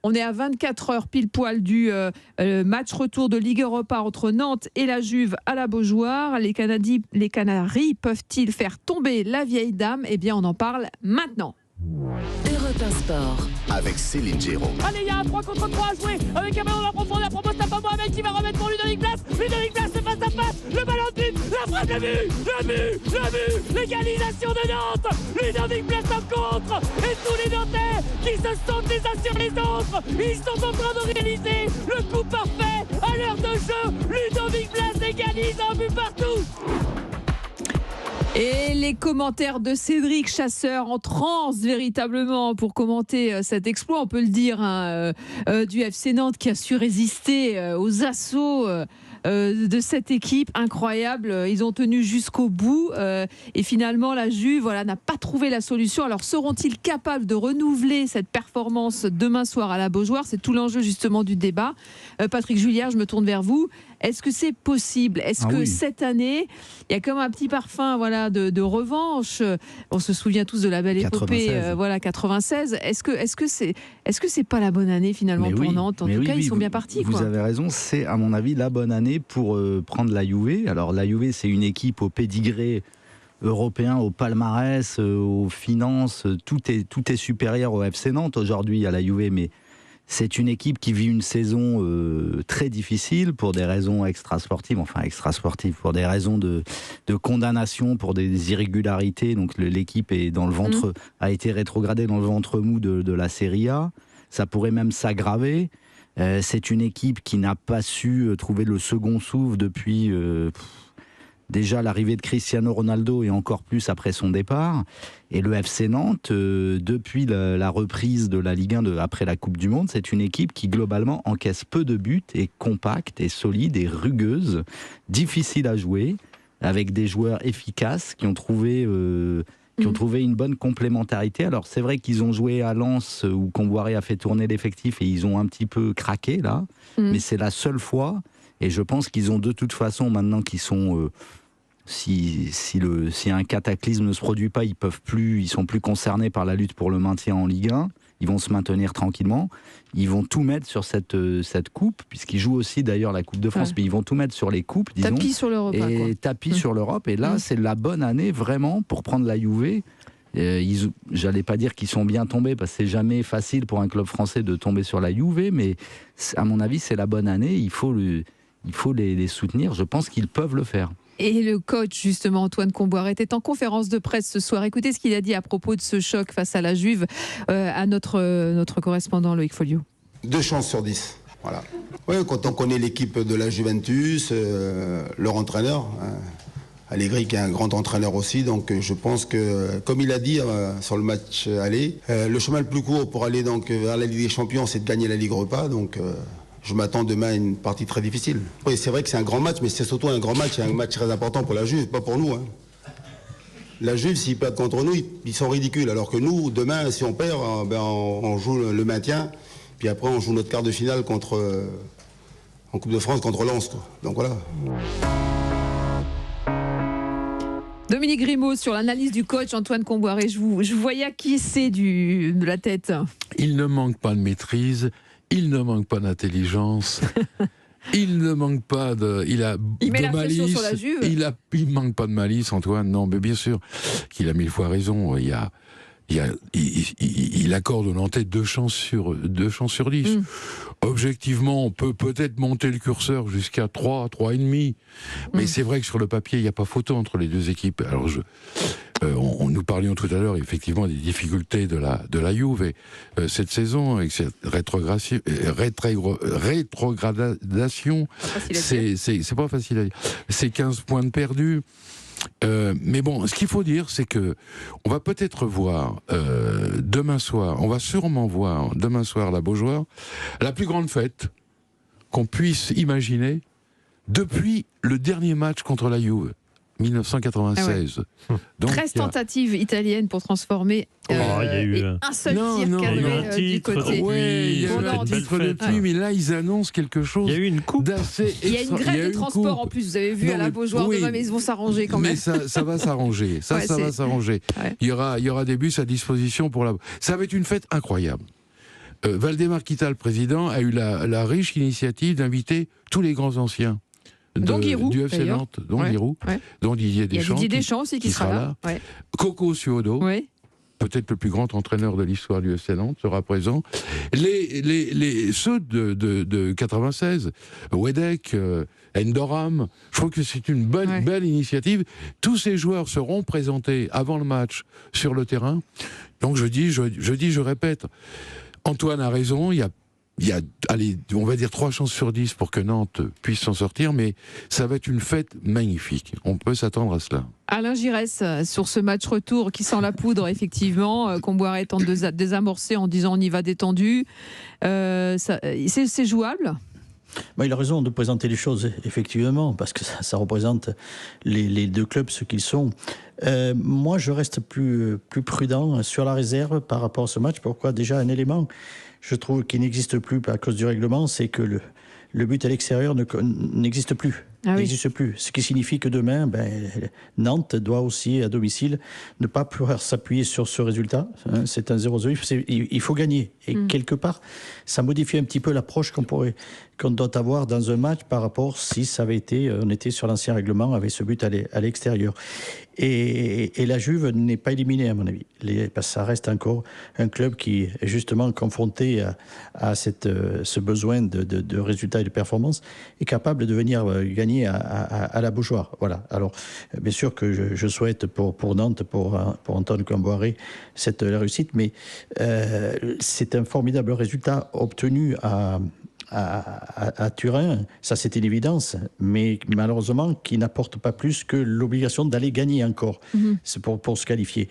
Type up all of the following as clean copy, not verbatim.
On est à 24 heures pile poil du match retour de Ligue Europa entre Nantes et la Juve à la Beaujoire. Les Canaries peuvent-ils faire tomber la vieille dame ? Eh bien, on en parle maintenant. Europe 1 Sport. Avec Céline Géraud. Allez, il y a un 3 contre 3 à jouer avec un ballon dans la profondeur pour Mostafa Mohamed qui va remettre pour Ludovic Blas. Ludovic Blas c'est face à face, le ballon de but, la frappe, le but, l'égalisation de Nantes. Ludovic Blas en contre et tous les Nantais qui se sentent les uns sur les autres. Ils sont en train de réaliser le coup parfait à l'heure de jeu. Ludovic Blas égalise un but partout. Et les commentaires de Cédric Chasseur en transe véritablement pour commenter cet exploit, on peut le dire, du FC Nantes qui a su résister aux assauts de cette équipe incroyable. Ils ont tenu jusqu'au bout et finalement la Juve n'a pas trouvé la solution. Alors seront-ils capables de renouveler cette performance demain soir à la Beaujoire ? C'est tout l'enjeu justement du débat. Patrick Juillard, je me tourne vers vous. Est-ce que c'est possible ? Est-ce que cette année, il y a comme un petit parfum de revanche ? On se souvient tous de la belle épopée 96. Est-ce que c'est pas la bonne année finalement pour Nantes ? En tout cas, ils sont bien partis. Vous avez raison, c'est à mon avis la bonne année pour prendre la Juve. Alors la Juve, c'est une équipe au pédigré européen, au palmarès, aux finances. Tout est supérieur au FC Nantes aujourd'hui à la Juve, mais c'est une équipe qui vit une saison très difficile pour des raisons extrasportives, pour des raisons de condamnation, pour des irrégularités. Donc l'équipe est dans le ventre, a été rétrogradée dans le ventre mou de la Serie A. Ça pourrait même s'aggraver. C'est une équipe qui n'a pas su trouver le second souffle depuis déjà l'arrivée de Cristiano Ronaldo et encore plus après son départ. Et le FC Nantes, depuis la reprise de la Ligue 1 après la Coupe du Monde, c'est une équipe qui globalement encaisse peu de buts, est compacte, est solide, est rugueuse, difficile à jouer, avec des joueurs efficaces qui ont trouvé une bonne complémentarité. Alors c'est vrai qu'ils ont joué à Lens où Comboiré a fait tourner l'effectif et ils ont un petit peu craqué là, mais c'est la seule fois. Et je pense qu'ils ont de toute façon, maintenant qu'ils sont... si un cataclysme ne se produit pas, ils sont plus concernés par la lutte pour le maintien en Ligue 1. Ils vont se maintenir tranquillement. Ils vont tout mettre sur cette coupe, puisqu'ils jouent aussi d'ailleurs la Coupe de France, mais ils vont tout mettre sur les coupes, disons. Tapis sur l'Europe. Sur l'Europe. Et là, c'est la bonne année vraiment pour prendre la Juve. J'allais pas dire qu'ils sont bien tombés, parce que c'est jamais facile pour un club français de tomber sur la Juve, mais à mon avis, c'est la bonne année. Il faut les soutenir. Je pense qu'ils peuvent le faire. Et le coach, justement, Antoine Comboiré, était en conférence de presse ce soir. Écoutez ce qu'il a dit à propos de ce choc face à la Juve à notre correspondant Loïc Folliot. 2 chances sur 10. Voilà. Ouais, quand on connaît l'équipe de la Juventus, leur entraîneur, Allegri qui est un grand entraîneur aussi, donc je pense que, comme il a dit sur le match aller, le chemin le plus court pour aller donc vers la Ligue des Champions, c'est de gagner la Ligue Europa, donc je m'attends demain à une partie très difficile. Oui, c'est vrai que c'est un grand match, mais c'est surtout un grand match, et un match très important pour la Juve, pas pour nous. La Juve, s'ils perdent contre nous, ils sont ridicules, alors que nous, demain, si on perd, on joue le maintien, puis après on joue notre quart de finale en Coupe de France contre Lens, quoi. Donc voilà. Dominique Grimaud sur l'analyse du coach Antoine Comboiré. Je voyais acquiescer de la tête. Il ne manque pas de maîtrise, il ne manque pas d'intelligence, il ne manque pas de... Il met la pression sur la Juve. Il manque pas de malice, Antoine. Non, mais bien sûr qu'il a 1000 fois raison. Il accorde aux Nantais 2 chances sur 10. Objectivement, on peut peut-être monter le curseur jusqu'à 3,5. Mais c'est vrai que sur le papier, il n'y a pas photo entre les deux équipes. Alors, nous parlions tout à l'heure, effectivement, des difficultés de la Juve. Cette saison, avec cette rétrogradation, c'est pas facile à dire. C'est 15 points de perdus. Mais bon, ce qu'il faut dire, c'est que on va peut-être voir demain soir, on va sûrement voir demain soir la Beaujoire, la plus grande fête qu'on puisse imaginer depuis le dernier match contre la Juve. 1996. Donc, 13 tentatives italiennes pour transformer il y a eu un seul tir cadré du côté. Oui, il y a eu un titre de pluie, mais là ils annoncent quelque chose. Il y a eu une coupe. Il y a une grève de transport en plus, vous avez vu à la Beaujoire demain, mais ils vont s'arranger quand même. Mais ça va s'arranger. Ça va s'arranger. Ouais. Il y aura des bus à disposition pour la. Ça va être une fête incroyable. Valdemar Kita, le président, a eu la riche initiative d'inviter tous les grands anciens du FC Nantes, dont Giroud, dont Didier Deschamps. Didier Deschamps aussi qui sera là. Ouais. Coco Suodo, peut-être le plus grand entraîneur de l'histoire du FC Nantes, sera présent. Ceux de 96, Wedek, Endoram, je trouve que c'est une belle initiative. Tous ces joueurs seront présentés avant le match sur le terrain. Donc je répète, Antoine a raison, il y a, allez, on va dire 3 chances sur 10 pour que Nantes puisse s'en sortir, mais ça va être une fête magnifique. On peut s'attendre à cela. Alain Giresse, sur ce match retour qui sent la poudre, effectivement, Comboiré tente de désamorcer en disant on y va détendu. C'est jouable ? Il a raison de présenter les choses, effectivement, parce que ça représente les deux clubs, ce qu'ils sont. Moi, je reste plus prudent sur la réserve par rapport à ce match. Pourquoi ? Déjà, un élément, je trouve, qui n'existe plus à cause du règlement, c'est que le but à l'extérieur n'existe plus. N'existe plus. Ce qui signifie que demain, Nantes doit aussi, à domicile, ne pas pouvoir s'appuyer sur ce résultat. C'est un 0-0. Il faut gagner. Et quelque part, ça modifie un petit peu l'approche qu'on doit avoir dans un match par rapport si ça avait été, on était sur l'ancien règlement avec ce but à l'extérieur. Et la Juve n'est pas éliminée, à mon avis. Parce que ça reste encore un club qui est justement confronté à ce besoin de résultats et de performance, est capable de venir gagner à la Beaujoire. Voilà. Alors, bien sûr que je souhaite pour Nantes, pour Antoine Comboiré, la réussite, mais c'est un formidable résultat obtenu à Turin, ça c'est une évidence, mais malheureusement qui n'apporte pas plus que l'obligation d'aller gagner encore, c'est pour se qualifier.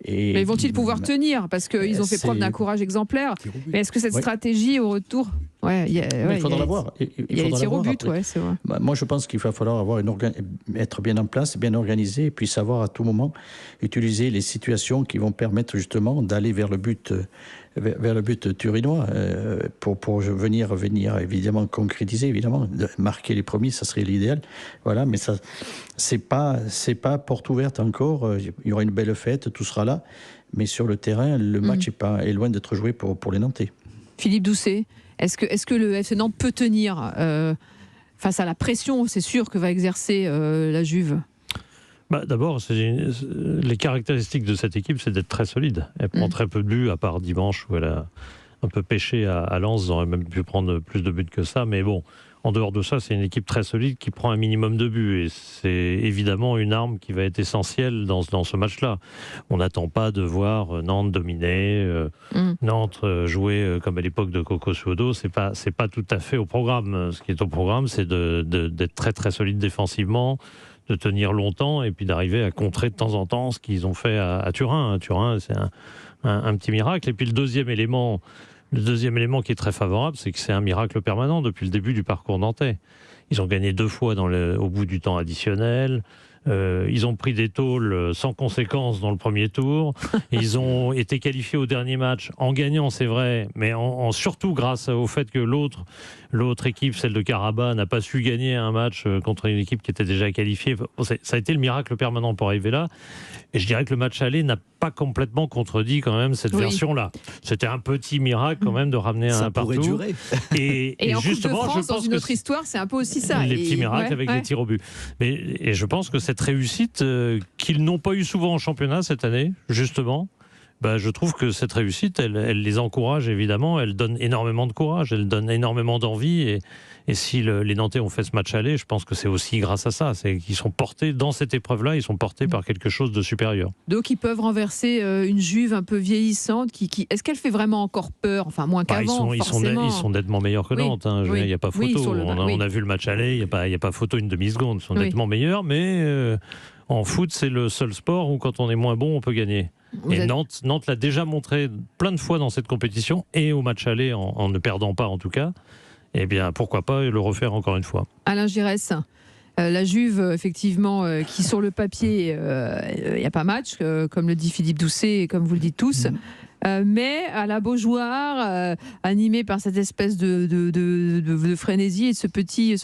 Mais vont-ils pouvoir tenir ? Parce qu'ils ont fait preuve d'un courage exemplaire. Mais est-ce que cette stratégie au retour... il faudra l'avoir. Il y a les tirs au but, c'est vrai. Moi je pense qu'il va falloir être bien en place, bien organisé, et puis savoir à tout moment utiliser les situations qui vont permettre justement d'aller vers le but turinois, pour venir évidemment concrétiser, évidemment, marquer les premiers, ça serait l'idéal. Voilà, mais ça, c'est pas porte ouverte encore. Il y aura une belle fête, tout sera là, mais sur le terrain, le match est loin d'être joué pour les Nantais. Philippe Doucet, est-ce que le FC Nantes peut tenir face à la pression, c'est sûr, que va exercer la Juve ? D'abord, les caractéristiques de cette équipe, c'est d'être très solide. Elle prend très peu de buts, à part dimanche où elle a un peu pêché à Lens. Ils auraient même pu prendre plus de buts que ça. Mais bon, en dehors de ça, c'est une équipe très solide qui prend un minimum de buts. Et c'est évidemment une arme qui va être essentielle dans ce match-là. On n'attend pas de voir Nantes dominer, Nantes jouer comme à l'époque de Coco Suodo. C'est pas tout à fait au programme. Ce qui est au programme, c'est d'être très très solide défensivement, de tenir longtemps et puis d'arriver à contrer de temps en temps ce qu'ils ont fait à Turin. Turin, c'est un petit miracle. Et puis le deuxième élément qui est très favorable, c'est que c'est un miracle permanent depuis le début du parcours nantais. Ils ont gagné 2 fois au bout du temps additionnel. Ils ont pris des tôles sans conséquence dans le premier tour. Ils ont été qualifiés au dernier match en gagnant, c'est vrai, mais surtout grâce au fait que l'autre équipe, celle de Karabakh, n'a pas su gagner un match contre une équipe qui était déjà qualifiée. Ça a été le miracle permanent pour arriver là. Et je dirais que le match aller n'a pas complètement contredit quand même cette version-là. C'était un petit miracle quand même de ramener un partout. Ça pourrait durer. Et en justement, Coupe de France, dans une autre histoire, c'est un peu aussi ça. Les petits miracles avec les tirs au but. Et je pense que cette réussite qu'ils n'ont pas eu souvent en championnat cette année, justement, je trouve que cette réussite, elle les encourage évidemment, elle donne énormément de courage, elle donne énormément d'envie. Et si les Nantais ont fait ce match aller, je pense que c'est aussi grâce à ça. C'est qu'ils sont portés, dans cette épreuve-là, ils sont portés par quelque chose de supérieur. Donc ils peuvent renverser une Juve un peu vieillissante. Est-ce qu'elle fait vraiment encore peur ? Enfin, moins qu'avant, forcément. Ils sont nettement meilleurs que Nantes. Il n'y a pas photo. On a vu le match aller, il n'y a pas photo une demi-seconde. Ils sont nettement meilleurs, mais en foot, c'est le seul sport où quand on est moins bon, on peut gagner. Nantes l'a déjà montré plein de fois dans cette compétition, et au match aller, en ne perdant pas en tout cas. Eh bien, pourquoi pas le refaire encore une fois. Alain Giresse, la Juve, effectivement, qui sur le papier, il n'y a pas match, comme le dit Philippe Doucet et comme vous le dites tous, mais à la Beaujoire, animé par cette espèce de frénésie et de ce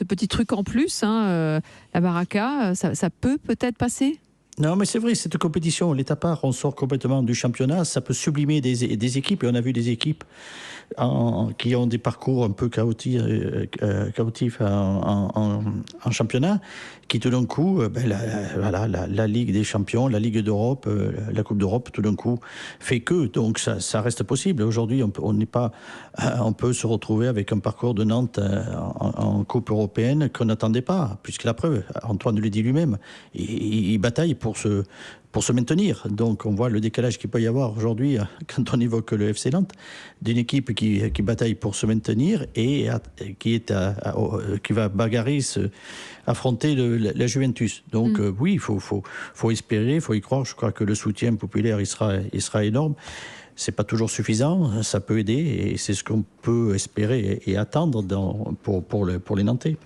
petit truc en plus, la Baraka, ça peut-être passer ? Non, mais c'est vrai, cette compétition, l'état part, on sort complètement du championnat, ça peut sublimer des équipes, et on a vu des équipes qui ont des parcours un peu chaotiques en championnat, qui tout d'un coup, la Ligue des Champions, la Ligue d'Europe, la Coupe d'Europe, tout d'un coup, fait que. Donc ça reste possible. Aujourd'hui, on peut se retrouver avec un parcours de Nantes en Coupe européenne qu'on n'attendait pas, puisque la preuve, Antoine le dit lui-même, il bataille pour se maintenir. Donc on voit le décalage qu'il peut y avoir aujourd'hui quand on évoque le FC Nantes, d'une équipe qui bataille pour se maintenir et qui va bagarrer, affronter la Juventus. Donc oui, il faut espérer, il faut y croire. Je crois que le soutien populaire, il sera énorme. C'est pas toujours suffisant, ça peut aider et c'est ce qu'on peut espérer et attendre pour les Nantais.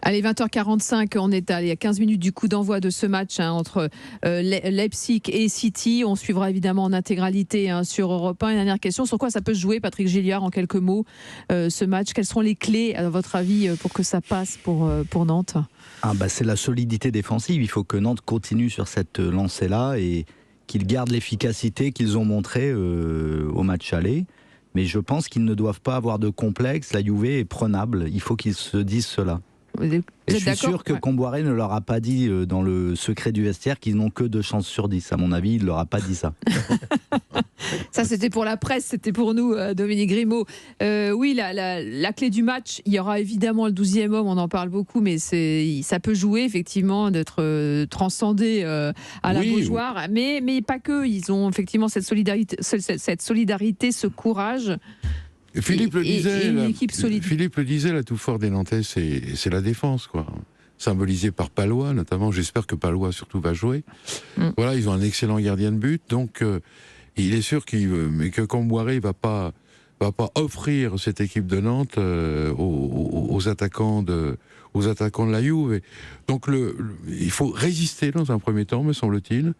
Allez, 20h45, on est à 15 minutes du coup d'envoi de ce match entre Leipzig et City. On suivra évidemment en intégralité sur Europe 1. Une dernière question, sur quoi ça peut se jouer, Patrick Gilliard, en quelques mots, ce match? Quelles seront les clés, à votre avis, pour que ça passe pour Nantes? C'est la solidité défensive. Il faut que Nantes continue sur cette lancée-là et qu'ils gardent l'efficacité qu'ils ont montrée au match aller. Mais je pense qu'ils ne doivent pas avoir de complexe. La Juve est prenable. Il faut qu'ils se disent cela. Et je suis sûr que Comboiré ne leur a pas dit dans le secret du vestiaire qu'ils n'ont que 2 chances sur 10. À mon avis, il ne leur a pas dit ça. Ça, c'était pour la presse, c'était pour nous, Dominique Grimaud. Oui, la clé du match, il y aura évidemment le 12e homme, on en parle beaucoup, mais ça peut jouer effectivement d'être transcendé à la Beaujoire. Mais pas que, ils ont effectivement cette solidarité, ce courage. Philippe le disait, l'atout fort des Nantais, c'est la défense, quoi. Symbolisé par Palois, notamment. J'espère que Palois, surtout, va jouer. Voilà, ils ont un excellent gardien de but, donc il est sûr que Comboiré ne va pas offrir cette équipe de Nantes aux attaquants de la Juve. Donc il faut résister dans un premier temps, me semble-t-il.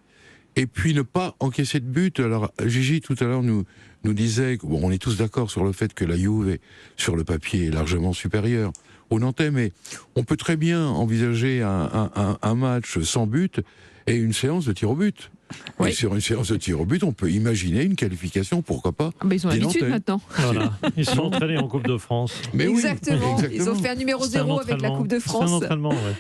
Et puis ne pas encaisser de but. Alors Gigi tout à l'heure nous disait, on est tous d'accord sur le fait que la Juve sur le papier est largement supérieure aux Nantais, mais on peut très bien envisager un match sans but et une séance de tir au but. Oui. Et sur une séance de tir au but, on peut imaginer une qualification, pourquoi pas. Ils ont l'habitude maintenant. Voilà. Ils sont entraînés en Coupe de France. Mais exactement. Ils ont fait un numéro 0 avec la Coupe de France. C'est un entraînement, ouais.